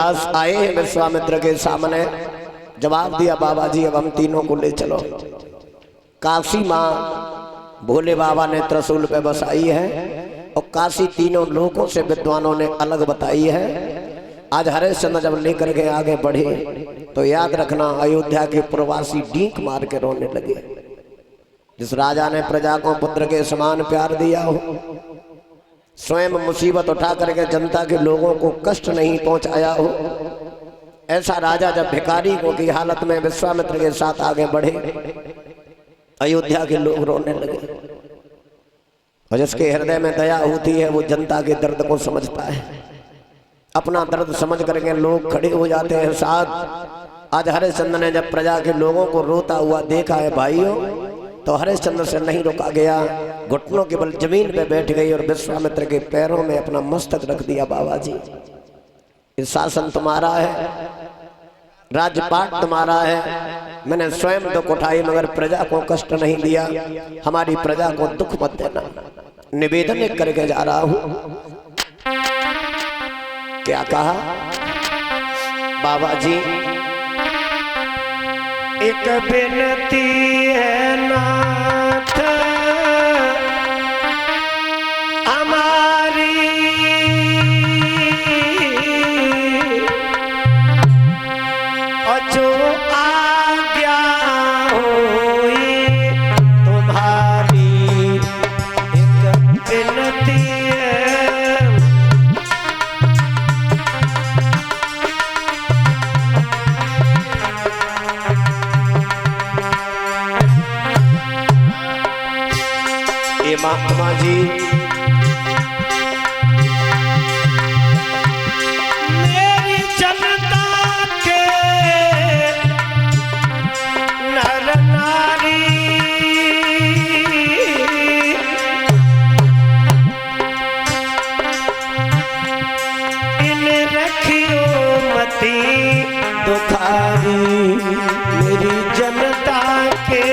पास आए हैं विश्वामित्र के सामने। जवाब दिया बाबा जी अब हम तीनों को ले चलो। काशी माँ भोले बाबा ने त्रिशूल पे बसाई है और काशी तीनों लोगों से विद्वानों ने अलग बताई है। आज हरिश्चंद्र जब लेकर के आगे बढ़े तो याद रखना अयोध्या के प्रवासी डींक मार के रोने लगे। जिस राजा ने प्रजा को पुत्र के समान प्यार दिया हो, स्वयं मुसीबत उठा करके जनता के लोगों को कष्ट नहीं पहुंचाया हो, ऐसा राजा जब भिखारी को की हालत में विश्वामित्र के साथ आगे बढ़े, अयोध्या के लोग रोने लगे। और जिसके हृदय में दया होती है वो जनता के दर्द को समझता है, अपना दर्द समझ करके लोग खड़े हो जाते हैं साथ। आज हरिश्चंद्र ने जब प्रजा के लोगों को रोता हुआ देखा है भाइयों, तो हरिश्चंद्र से नहीं रोका गया, घुटनों के बल जमीन पे बैठ गई और विश्वामित्र के पैरों में अपना मस्तक रख दिया। बाबा जी ये शासन तुम्हारा है, राज्यपाट तुम्हारा है, मैंने स्वयं दुख उठाई मगर प्रजा को कष्ट नहीं दिया, हमारी प्रजा को दुख मत देना। निवेदन करके जा रहा हूं। क्या कहा बाबा जी? एक विनती है नाथ हमारी, और जो आज्ञा होई तुम्हारी। एक विनती महात्मा जी, मेरी जनता के नर नारी, इन रखियो मती दुखारी। मेरी जनता के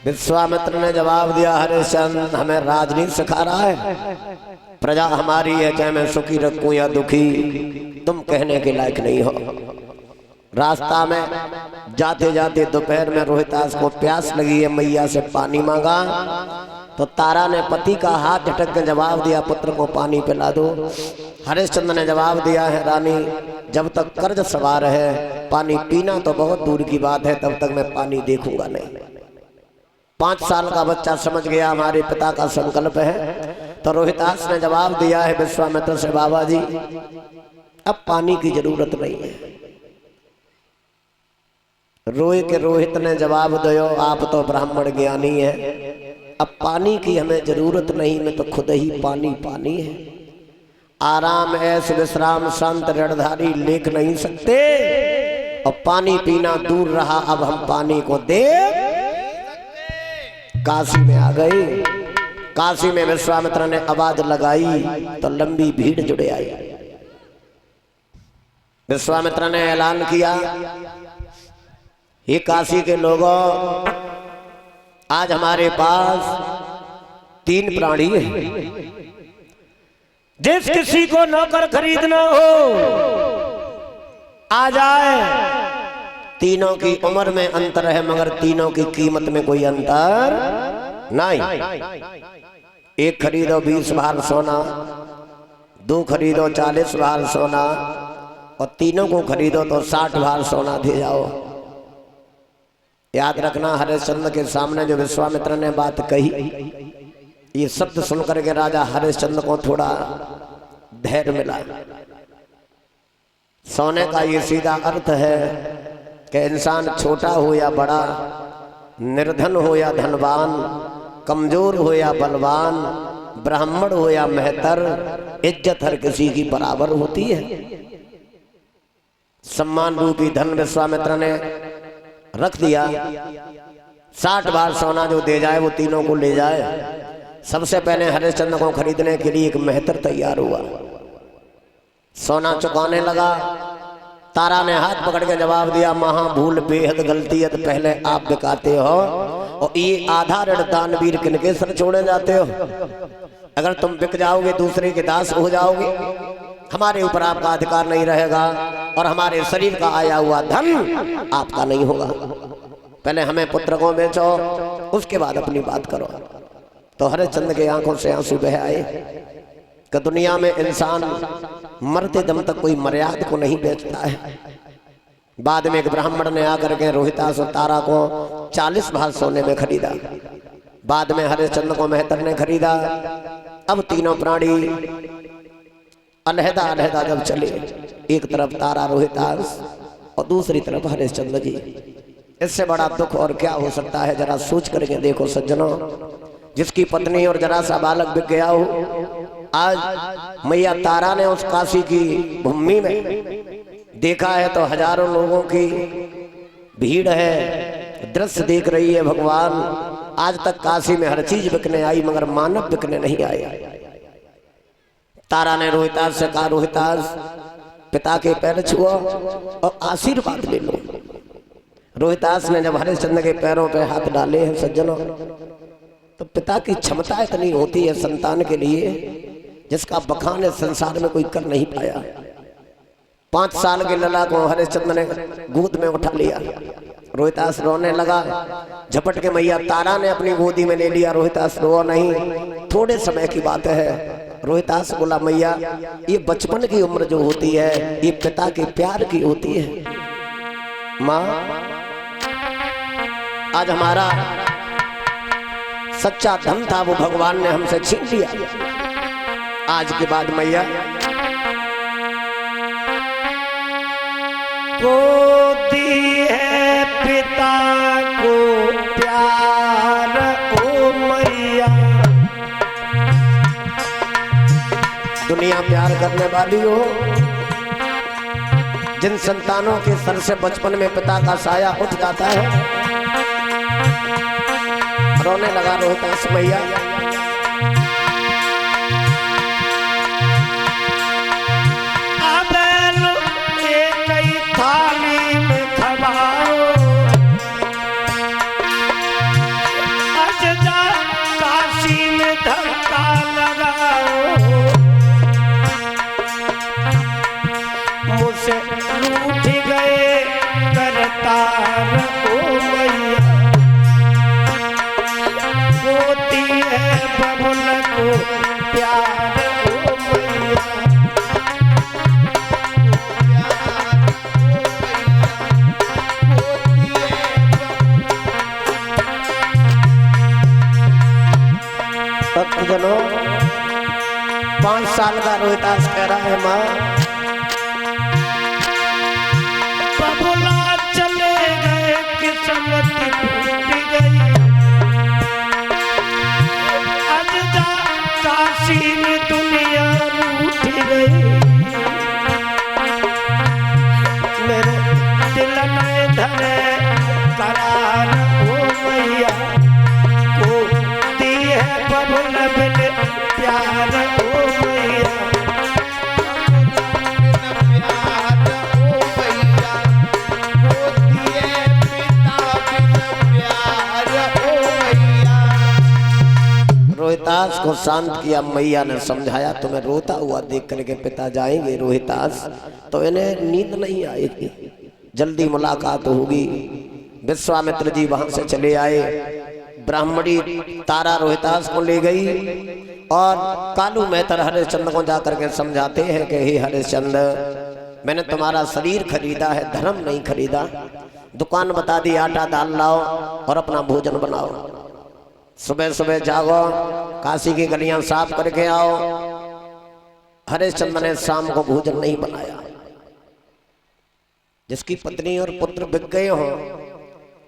विश्वामित्र ने जवाब दिया, हरिश्चंद्र हमें राजनीति सिखा रहा है, प्रजा हमारी है, चाहे मैं सुखी रखूं या दुखी, तुम कहने के लायक नहीं हो। रास्ता में जाते जाते दोपहर में रोहितास को प्यास लगी है, मैया से पानी मांगा तो तारा ने पति का हाथ झटक के जवाब दिया, पुत्र को पानी पिला दो। हरिश्चंद्र ने जवाब दिया है, रानी जब तक कर्ज सवार है पानी पीना तो बहुत दूर की बात है, तब तक मैं पानी देखूंगा नहीं। 5 साल का बच्चा समझ गया हमारे पिता का संकल्प है। तो रोहितास ने जवाब दिया है विश्वामित्र से, बाबा जी अब पानी की जरूरत नहीं है। रोए के रोहित ने जवाब दियो, आप तो ब्राह्मण ज्ञानी है, अब पानी की हमें जरूरत नहीं, मैं तो खुद ही पानी पानी है। आराम ऐस विश्राम संत रणधारी लेख नहीं सकते, और पानी पीना दूर रहा, अब हम पानी को दे। काशी में आ गए। काशी में विश्वामित्र ने आवाज लगाई तो लंबी भीड़ जुड़े आई। विश्वामित्र ने ऐलान किया, ये काशी के लोगों, आज हमारे पास 3 प्राणी हैं। जिस किसी को नौकर खरीदना हो आ जाए। तीनों की उम्र में अंतर है मगर तीनों की कीमत में कोई अंतर नहीं। एक खरीदो 20 भार सोना, 2 खरीदो 40 भार सोना, और तीनों को खरीदो तो 60 भार सोना दे जाओ। याद रखना, हरिश्चंद्र के सामने जो विश्वामित्र ने बात कही, ये शब्द सुनकर के राजा हरिश्चंद्र को थोड़ा धैर्य मिला। सोने का ये सीधा अर्थ है, कि इंसान छोटा हो या बड़ा, निर्धन हो या धनवान, कमजोर हो या बलवान, ब्राह्मण हो या मेहतर, इज्जत हर किसी की बराबर होती है। सम्मान रूपी धन विश्वामित्र ने रख दिया। 60 बार सोना जो दे जाए वो तीनों को ले जाए। सबसे पहले हरिश्चंद्र को खरीदने के लिए एक मेहतर तैयार हुआ, सोना चुकाने लगा। तारा ने हाथ पकड़ के जवाब दिया, महा भूल बेहद गलती है, तो पहले आप बिकाते हो और ये आधा ऋण दानवीर किनके सर छोड़े जाते हो। अगर तुम बिक जाओगे दूसरे के दास हो जाओगे, हमारे ऊपर आपका अधिकार नहीं रहेगा और हमारे शरीर का आया हुआ धन आपका नहीं होगा। पहले हमें पुत्र को बेचो, उसके बाद अपनी बात करो। तो हरिश्चंद्र के आंखों से आंसू बह आए कि दुनिया में इंसान मरते दम तक कोई मर्यादा को नहीं बेचता है। बाद में एक ब्राह्मण ने आकर के रोहितास और तारा को 40 भाग सोने में खरीदा। बाद में हरिश्चंद्र को मेहतर ने खरीदा। अब तीनों प्राणी अलहदा अलहदा जब चले, एक तरफ तारा रोहितास और दूसरी तरफ हरिश्चंद्र जी, इससे बड़ा दुख और क्या हो सकता है। जरा सोच करके देखो सज्जनों, जिसकी पत्नी और जरा सा बालक बिक गया हो, आज मैया तारा ने उस काशी की भूमि में देखा है तो हजारों लोगों की भीड़ है, दृश्य देख रही है। भगवान आज तक काशी में हर चीज बिकने आई मगर मानव बिकने नहीं आए। तारा ने रोहितास से कहा, रोहितास पिता के पैर छुओ और आशीर्वाद ले लो। रोहितास ने जब हरिश्चंद्र के पैरों पे हाथ डाले हैं सज्जनों, तो पिता की क्षमता इतनी होती है संतान के लिए जिसका बखान इस संसार में कोई कर नहीं पाया। 5 साल के लला को हरिश्चंद्र ने गोद में उठा लिया। रोहितास रोने लगा, झपट के मैया तारा ने अपनी गोदी में ले लिया। रोहितास रो नहीं, थोड़े समय की बात है। रोहितास बोला, मैया ये बचपन की उम्र जो होती है ये पिता के प्यार की होती है। माँ आज हमारा सच्चा धन था वो भगवान ने हमसे छीन लिया। आज के बाद मैया को दी है पिता को प्यार, ओ मैया। दुनिया प्यार करने वाली हो, जिन संतानों के सर से बचपन में पिता का साया उठ जाता है। रोने लगा रोहितास मैया। थाली में खवाओ, अजदा काशी में धक्का लगाओ, मुझसे रूठ गए करतार, ओ मैया होती है बबुल को प्यार, ओ मैया। भक्तजनों, 5 साल का रोहितास कह रहा है, माँ बबुला चले गए, किस्मत टूट गई, अजदा काशी में दुनिया रूठ गई, मेरे दिल में धरे करार, ओ मैया को दी है बबुल बिन प्यार, ओ मैया। रोहितास को शांत किया। मैया ने समझाया, तुम्हें रोता हुआ देख करके पिता जाएंगे रोहितास तो इन्हें नींद नहीं आएगी, जल्दी मुलाकात होगी। विश्वामित्र जी वहां से चले आए। ब्राह्मणी तारा रोहितास को ले गई और कालू मेहतर हरिश्चंद्र को जाकर के समझाते हैं कि हे हरिश्चंद्र, मैंने तुम्हारा शरीर खरीदा है, धर्म नहीं खरीदा। दुकान बता दी, आटा दाल लाओ और अपना भोजन बनाओ। सुबह सुबह जागो, काशी की गलियां साफ करके आओ। हरिश्चंद्र ने शाम को भोजन नहीं बनाया। जिसकी पत्नी और पुत्र बिक गए हो,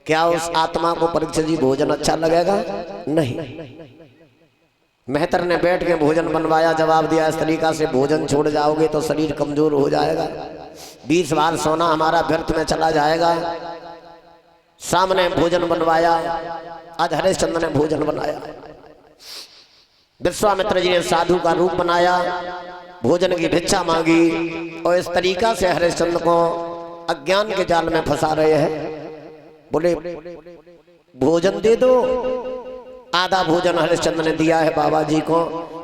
क्या उस आत्मा को परीक्षित जी भोजन अच्छा लगेगा? नहीं। मेहतर ने बैठ के भोजन बनवाया, जवाब दिया इस तरीका से भोजन छोड़ जाओगे तो शरीर कमजोर हो जाएगा, 20 बार सोना हमारा व्यर्थ में चला जाएगा। सामने भोजन बनवाया, आज हरिश्चंद्र ने भोजन बनाया। विश्वामित्र जी ने साधु का रूप बनाया, भोजन की भिक्षा मांगी और इस तरीका से हरिश्चंद्र को अज्ञान के जाल में फंसा रहे हैं। बोले भोजन दे दो। आधा भोजन हरिश्चंद्र ने दिया है बाबा जी को,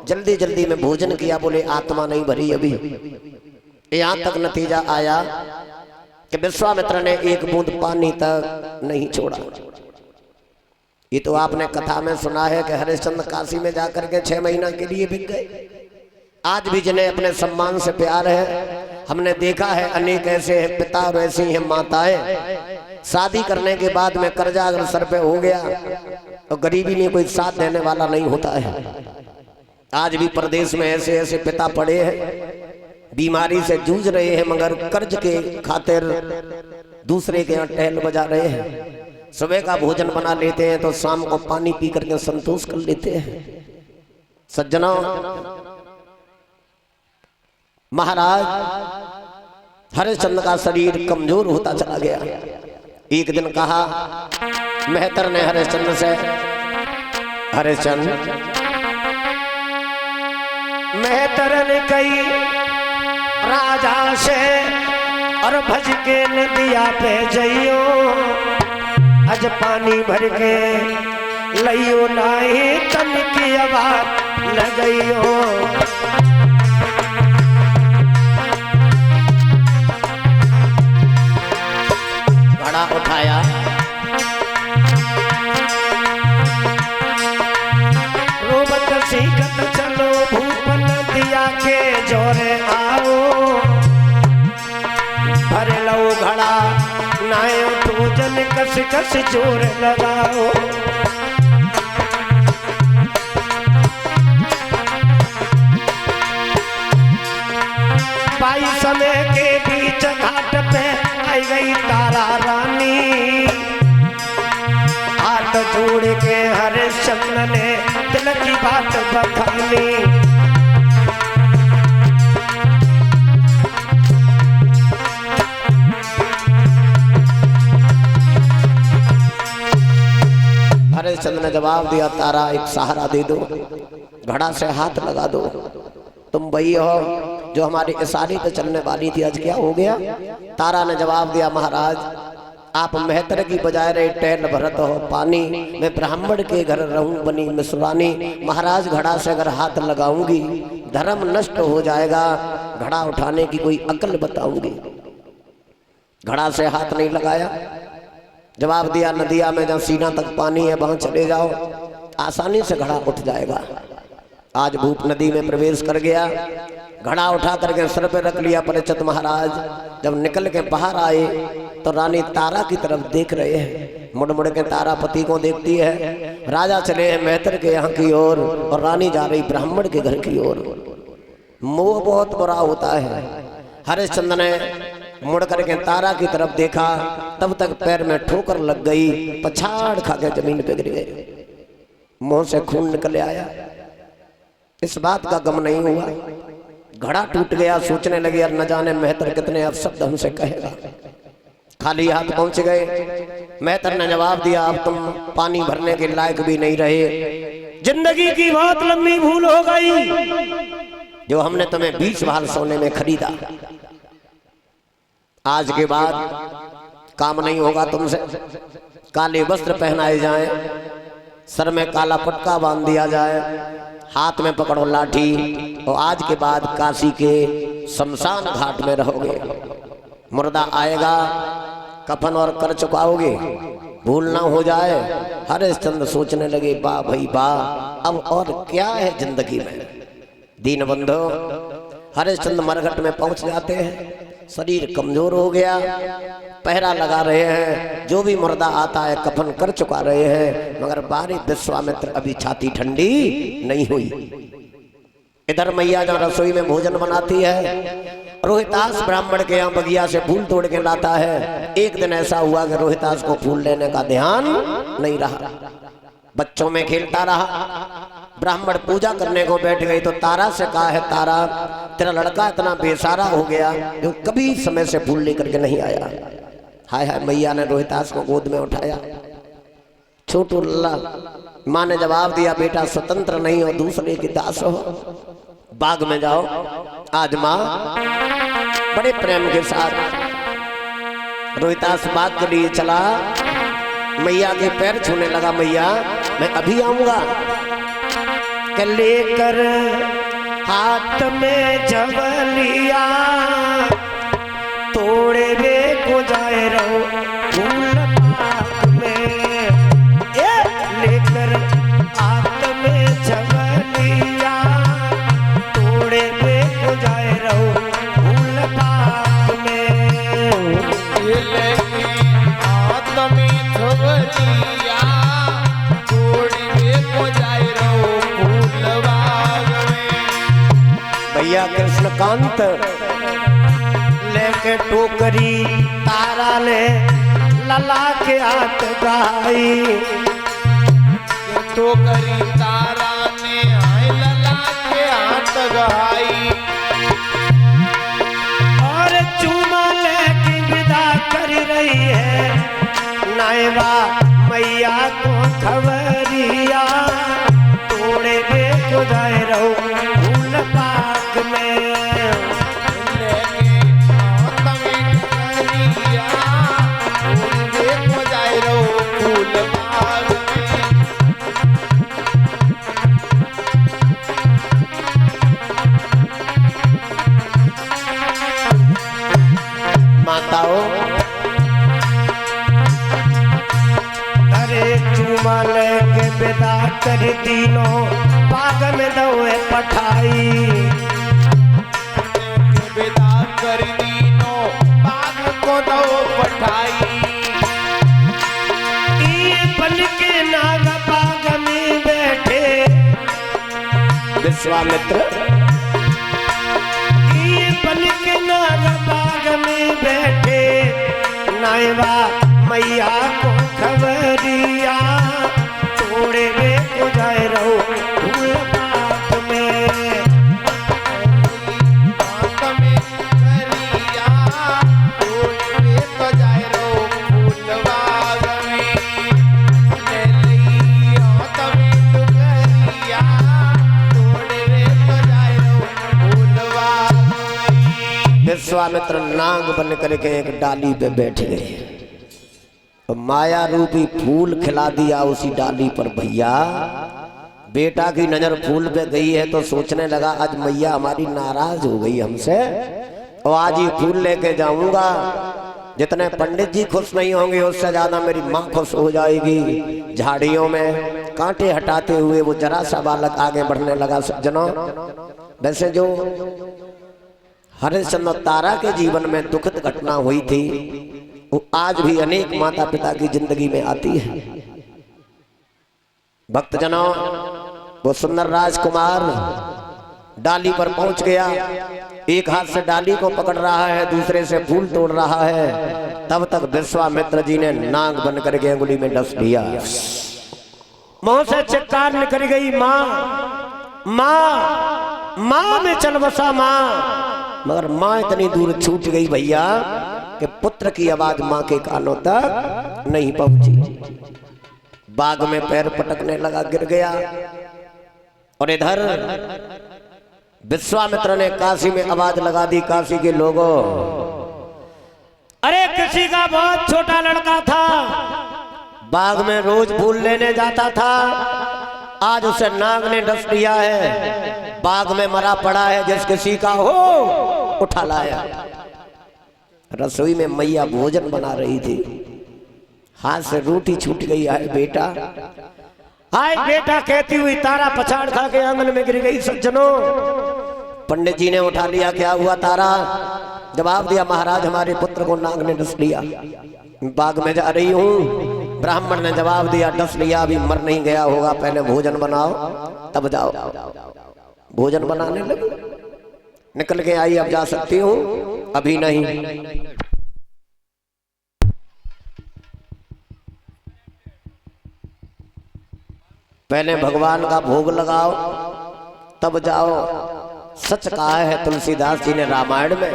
जल्दी जल्दी में भोजन किया। बोले आत्मा नहीं भरी अभी। यहां तक नतीजा आया कि विश्वामित्र ने एक बूंद पानी तक नहीं छोड़ा। ये तो आपने कथा में सुना है कि हरिश्चंद्र काशी में जाकर के 6 महीना के लिए बिक गए। आज भी जिन्हें अपने सम्मान से प्यार है, हमने देखा है अनेक ऐसे हैं पिता और ऐसी हैं माताएं, शादी करने के बाद में कर्जा अगर सर पे हो गया तो गरीबी में कोई साथ देने वाला नहीं होता है। आज भी प्रदेश में ऐसे ऐसे पिता पड़े हैं, बीमारी से जूझ रहे हैं, मगर कर्ज के खातिर दूसरे के यहाँ टहल बजा रहे हैं। सुबह का भोजन बना लेते हैं तो शाम को पानी पी करके संतोष कर लेते हैं। सज्जनों, महाराज हरिश्चंद्र का शरीर कमजोर होता चला गया। एक दिन कहा मेहतर ने हरिश्चंद्र से, हरिश्चंद्र, मेहतर ने कही राजा से और भज के नदिया पे जइयो, अज पानी भर के लइयो नाही तन की आवाज लगइयो। घड़ा उठाया, रोबत सीखत चलो भूप नदिया के जोरे आओ, भर लो घड़ा नायो तो जन कस कस जोर लगाओ। बाई समय के बीच घाट पे आई गई तारा रानी, हाथ जोड़ के हरिश्चंद्र ने दिल की बात बखानी। हरिश्चंद्र ने जवाब दिया, तारा एक सहारा दे दो, घड़ा से हाथ लगा दो। तुम वही हो जो हमारे इशारे पे चलने वाली थी, आज क्या हो गया? तारा ने जवाब दिया, महाराज आप मेहतर की बजाय रहे टहल भरत हो पानी, मैं ब्राह्मण के घर रहूं बनी मिसरानी। महाराज घड़ा से अगर हाथ लगाऊंगी धर्म नष्ट हो जाएगा, घड़ा उठाने की कोई अकल बताऊंगी। घड़ा से हाथ नहीं लगाया। जवाब दिया, नदिया में जहाँ सीना तक पानी है वहां चले जाओ, आसानी से घड़ा उठ जाएगा। आज भूप नदी में प्रवेश कर गया, घड़ा उठा करके सर पे रख लिया। परीक्षित महाराज जब निकल के बाहर आए तो रानी तारा की तरफ देख रहे हैं, मुड़ मुड़ के तारा पति को देखती है। राजा चले हैं मेहतर के यहाँ की ओर और रानी जा रही ब्राह्मण के घर की ओर। मोह बहुत बुरा होता है। हरिश्चंद्र ने मुड़ करके तारा की तरफ देखा, तब तक पैर में ठोकर लग गई, पछाड़ खा के जमीन पे गिर गए, मुंह से खून निकल आया। इस बात का गम नहीं हुआ। घड़ा टूट गया, सोचने लगे यार न जाने मेहतर कितने अपशब्द हमसे कहेगा। खाली हाथ पहुंच गए। मेहतर ने जवाब दिया, अब तुम पानी भरने के लायक भी नहीं रहे, जिंदगी की बहुत लंबी भूल हो गई जो हमने तुम्हें 20 बार सोने में खरीदा। आज के बाद काम नहीं होगा तुमसे। काले वस्त्र पहनाए जाएं, सर में काला पटका बांध दिया जाए, हाथ में पकड़ो लाठी और आज के बाद काशी के शमशान घाट में रहोगे। मुर्दा आएगा, कफन और कर चुकाओगे, भूल ना हो जाए। हरिश्चंद्र सोचने लगे, वाह भाई वाह, अब और क्या है जिंदगी में। दीन बंधु, हरिश्चंद्र मरघट में पहुंच जाते हैं। शरीर कमजोर हो गया, पहरा लगा रहे हैं, जो भी मुर्दा आता है कफन कर चुका रहे हैं, मगर बारी विश्वामित्र अभी छाती ठंडी नहीं हुई। इधर मैया जब रसोई में भोजन बनाती है, रोहितास ब्राह्मण के यहाँ बगिया से फूल तोड़ के लाता है। एक दिन ऐसा हुआ कि रोहितास को फूल लेने का ध्यान नहीं रहा, बच्चों में खेलता रहा। ब्राह्मण पूजा करने को बैठ गई तो तारा से कहा है, तारा तेरा लड़का इतना बेसारा हो गया जो कभी समय से फूल लेकर के नहीं आया। हाय हाय, मैया ने रोहितास को गोद में उठाया। छोटू लल्ला, माँ ने जवाब दिया, बेटा स्वतंत्र नहीं हो, दूसरे की दास हो, बाग में जाओ। आज माँ बड़े प्रेम के साथ रोहितास बाग के लिए चला, मैया के पैर छूने लगा। मैया मैं अभी आऊंगा। के लेकर हाथ में जवलिया तोड़े वे को जाए रहो फूल बाग में। लेकर हाथ में जवलिया तोड़े वे को जाए रहो फूल बाग में। हाथ में जवलिया तोड़े वे को जाए रहो फूल बाग में। भैया कृष्णकांत लेके टोकरी तारा ने लला के हाथ गाई। टोकरी तारा ने लला के हाथ गाई और चूमा लेके विदा कर रही है। नायबा मैया को खबरिया तोड़े वे को जाए रहो फूल बाग में। के विदा कर तीनों बाग में दौए पठाई। विदा कर तीनों बाग को दो पठाई। ये पल के नाग बाग में बैठे विश्वामित्र। ये पल के नाग बाग में बैठे नायबा मैया को खबरिया तोड़े वे को जाए रहो फूल बाग में। बाग में खबरिया तोड़े वे को जाए रहो फूल बाग में। ले ली हाथ में टुकरिया तोड़े वे को जाए रहो फूल बाग में। विश्वामित्र नाग बन करके एक डाली पे बैठ गए। माया रूपी फूल खिला दिया उसी डाली पर। भैया बेटा की नजर फूल पे गई है तो सोचने लगा आज मैया हमारी नाराज हो गई हमसे और आज ये फूल लेके जाऊंगा। जितने पंडित जी खुश नहीं होंगे उससे ज्यादा मेरी माँ खुश हो जाएगी। झाड़ियों में कांटे हटाते हुए वो जरा सा बालक आगे बढ़ने लगा। सज्जनों, वैसे जो हरिश्चंद्र तारा के जीवन में दुखद घटना हुई थी वो आज भी अनेक माता पिता की जिंदगी में आती है। भक्तजनों, वो सुंदर राजकुमार डाली पर पहुंच गया। एक हाथ से डाली को पकड़ रहा है, दूसरे से फूल तोड़ रहा है। तब तक विश्वामित्र जी ने नाग बन करके अंगुली में डस लिया। मुंह से चित्कार निकल गई, माँ माँ माँ में चल बसा माँ। मगर माँ इतनी दूर छूट गई भैया कि पुत्र की आवाज माँ के कानों तक नहीं पहुंची। बाग में पैर पटकने लगा, गिर गया। और इधर विश्वामित्र ने काशी में आवाज लगा दी, काशी के लोगों, अरे किसी का बहुत छोटा लड़का था, बाग में रोज फूल लेने जाता था, आज उसे नाग ने डस लिया है, बाग में मरा पड़ा है, जिस किसी का हो उठा लाया। रसोई में मैया भोजन बना रही थी, हाथ से रोटी छूट गई। हाय बेटा, हाय बेटा कहती हुई तारा पछाड़ खा के आंगन में गिर गई। सज्जनों, पंडित जी ने उठा लिया, क्या हुआ तारा? जवाब दिया, महाराज हमारे पुत्र को नाग ने डस लिया, बाग में जा रही हूँ। ब्राह्मण ने जवाब दिया, डस लिया, अभी मर नहीं गया होगा, पहले भोजन बनाओ तब जाओ। भोजन बनाने लगे। निकल के आई, अब जा सकती हूँ, अभी नहीं। पहले भगवान का भोग लगाओ तब जाओ। सच कहा है तुलसीदास जी ने रामायण में,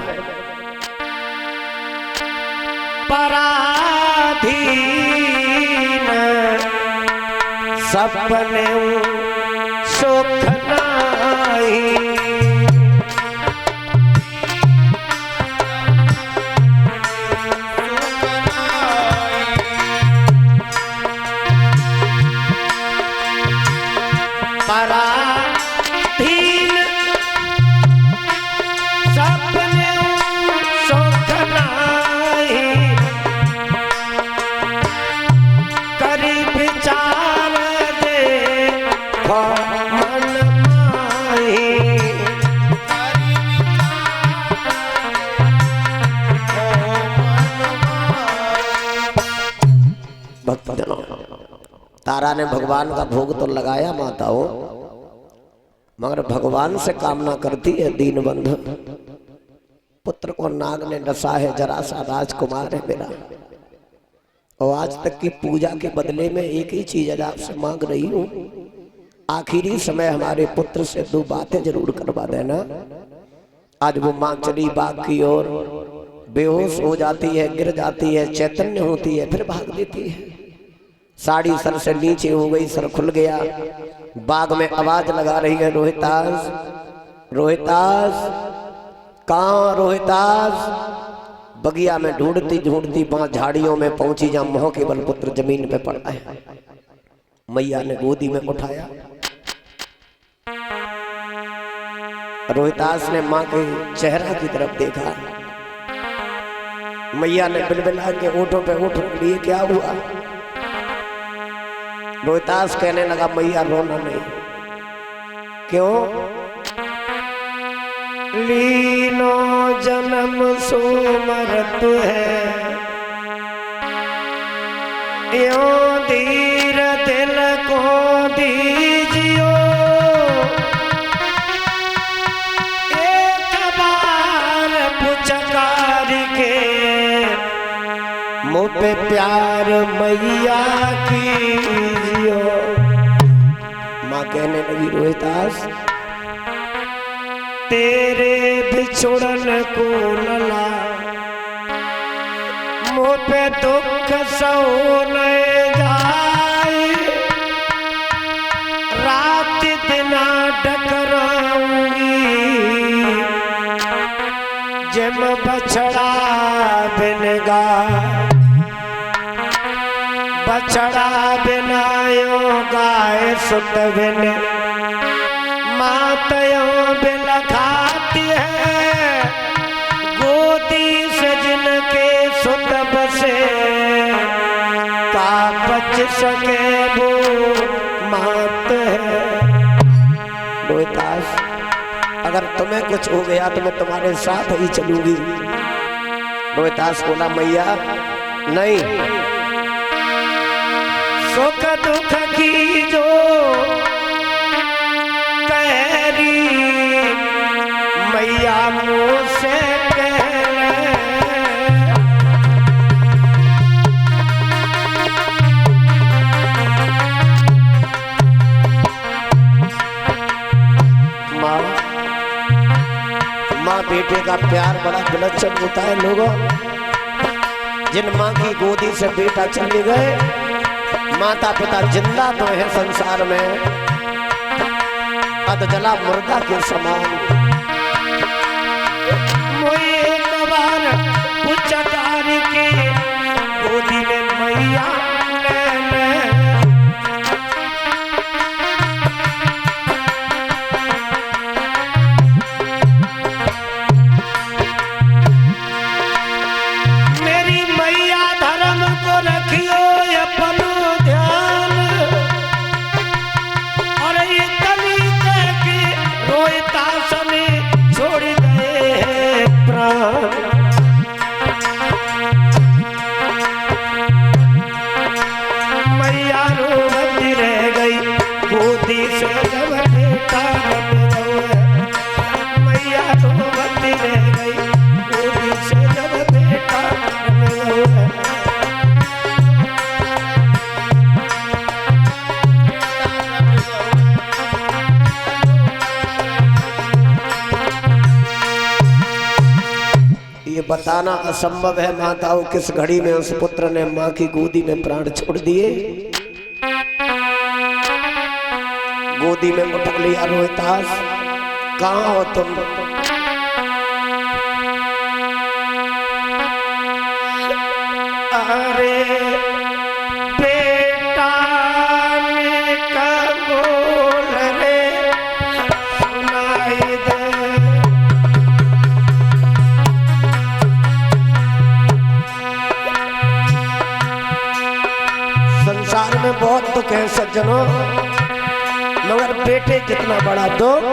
पराधीन सपने सुख नाई, पराधीन सपने सुख नाई, करी विचार दे मन माही, भक्तजनों, तारा ने भगवान का भोग तो लगाया माताओं, मगर भगवान से कामना करती है दीनबंधु। पुत्र को नाग ने डसा है, जरा सा राजकुमार है मेरा, और आज तक की पूजा के बदले में एक ही चीज आपसे मांग रही हूँ, आखिरी समय हमारे पुत्र से 2 बातें जरूर करवा देना। आज वो माँ चली बाग की ओर, बेहोश हो जाती है, गिर जाती है, चैतन्य होती है, फिर भाग देती है। साड़ी सर से नीचे हो गई, सर खुल गया, बाग में आवाज लगा रही है, रोहितास रोहितास कहाँ रोहितास। बगिया में ढूंढती ढूंढती वहां झाड़ियों में पहुंची, जहां मोह केवल पुत्र जमीन पे पड़ा है। मैया ने गोदी में उठाया, रोहितास ने मां के चेहरा की तरफ देखा। मैया ने बिलबिला के ओठों पे ओठ लिए, क्या हुआ? रोहितास कहने लगा, मैया रोना नहीं। क्यों? लीनो जन्म सोमरत है, यो धीर दिल को दीजियो, एक बार पुचकार के मुँह पे प्यार मैया कीजियो। माँ कहने लगी, रोहितास तेरे बिछुड़न को लला, मुँह पे दुख सोने जाए, रात दिन डकराऊंगी, जिम बछड़ा बिन बछड़ा बिनायो गाय सुत बिन, मातयों बिल खाती है, गोदी से जिनके सुत बसे, का बच सके वो मात है। रोहितास, अगर तुम्हें कुछ हो गया तो मैं तुम्हारे साथ ही चलूंगी। रोहितास बोला, मैया नहीं, सुख दुख की जो कहरी मैया मुँह से कह माँ बेटे का प्यार बड़ा विलक्षण होता है लोगों। जिन माँ की गोदी से बेटा चले गए, माता पिता जिंदा तो है संसार में, अधजला मुर्दा के समान। एक बार पुचकार के गोदी में मैया मैया बताना असंभव है माताओं किस घड़ी में उस पुत्र ने मां की गोदी में प्राण छोड़ दिए। गोदी में उठा लिया रोहितास, कहाँ हो तुम? अरे बेटा ने कबूल रे सुनाई दे। संसार में बहुत दुख है सज्जनों, मगर बेटे जितना बड़ा दुख।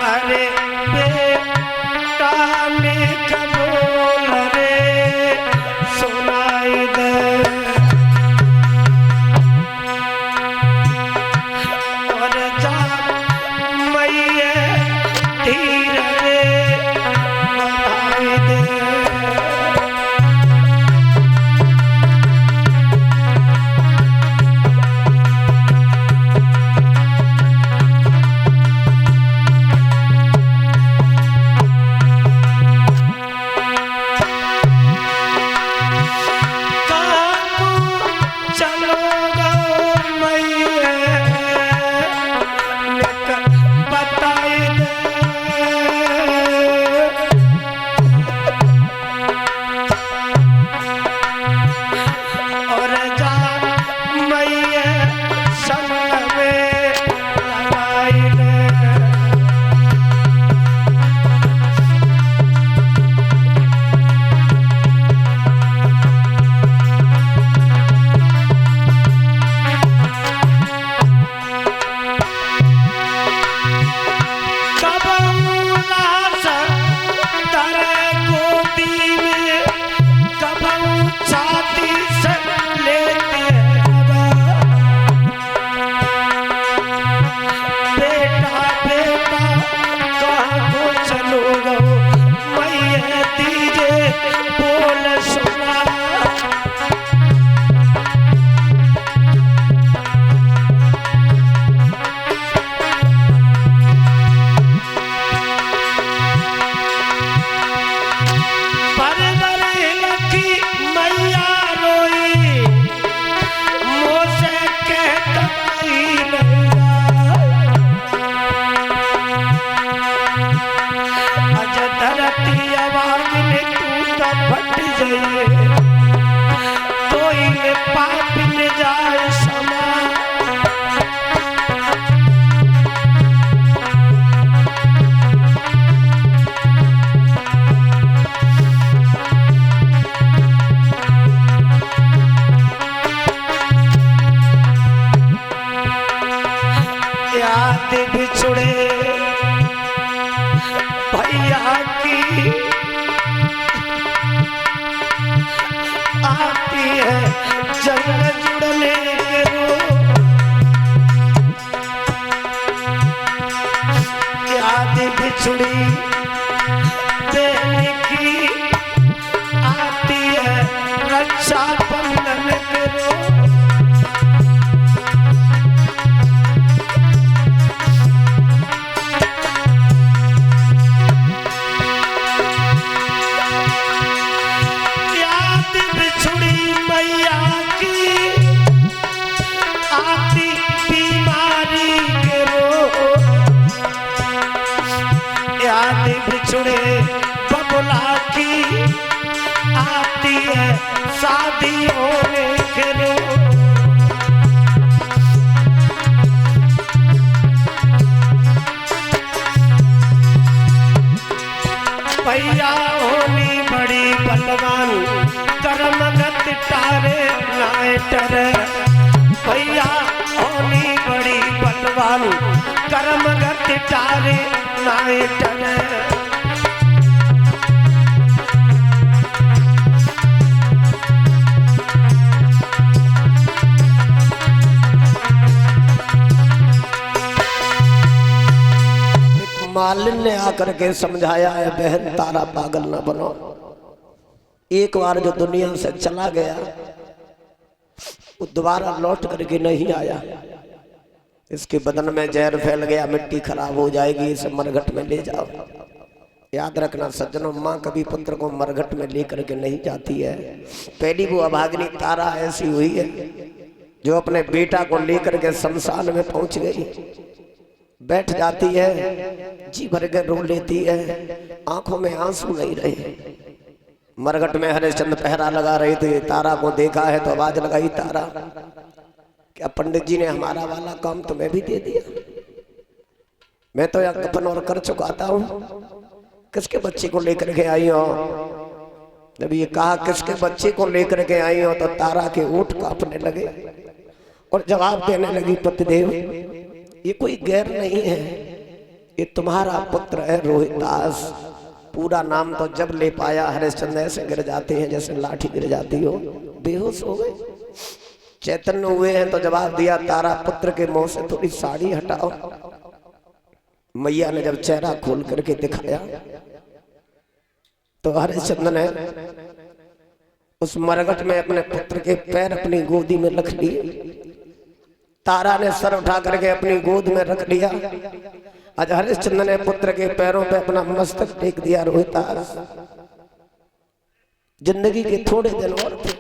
अरे बेटा ने कबूल रे सुनाई दे। और जा मैया धीर रे बताई दे। बिछुड़े भैया की आती है जंग जुड़ने के याद बिछुड़ी बहन की आती है रक्षा बंधन के बिछुड़े बबुला की आती है शादी होने के रो भैया होनी बड़ी बलवान कर्मगत टारे नाइटर भैया होनी बड़ी बलवान कर्मगत टारे नाइटर मालिन ने आकर के समझाया है बहन तारा पागल ना बनो। एक बार जो दुनिया से चला गया वो दोबारा लौट करके नहीं आया। इसके बदन में जहर फैल गया, मिट्टी खराब हो जाएगी, इसे मरघट में ले जाओ। याद रखना सज्जनों, माँ कभी पुत्र को मरघट में लेकर के नहीं जाती है। पहली वो अभागिनी तारा ऐसी हुई है जो अपने बेटा को लेकर के शमशान में पहुंच गई, बैठ जाती है, जी भर के रो लेती है, आंखों में आंसू नहीं रहे। मरघट में हरिश्चंद्र पहरा लगा रहे थे, तारा को देखा है तो आवाज लगाई, तारा क्या पंडित जी ने हमारा वाला काम तुम्हें भी दे दिया? मैं तो यहाँ कफन और कर चुकाता हूँ, किसके बच्चे को लेकर के आई हो? जब ये कहा किसके बच्चे को लेकर के आई हो तो तारा के ऊँट कांपने लगे और जवाब देने लगी, पतिदेव ये कोई गैर नहीं है, ये तुम्हारा पुत्र है रोहिदास। पूरा नाम तो जब ले पाया हरिश्चंद्र ऐसे गिर जाते हैं जैसे लाठी गिर जाती हो, बेहोश हो गए। चैतन्य हुए हैं तो जवाब दिया, तारा पुत्र के मुंह से थोड़ी साड़ी हटाओ। मैया ने जब चेहरा खोल करके दिखाया तो हरिश्चंद्र ने उस मरघट में अपने पुत्र के पैर अपनी गोदी में रख लिए। तारा ने सर उठा करके अपनी गोद में रख लिया। आज हरिश्चंद्र ने पुत्र के पैरों पे अपना मस्तक टेक दिया। रोहिदास जिंदगी के थोड़े दिन और थे,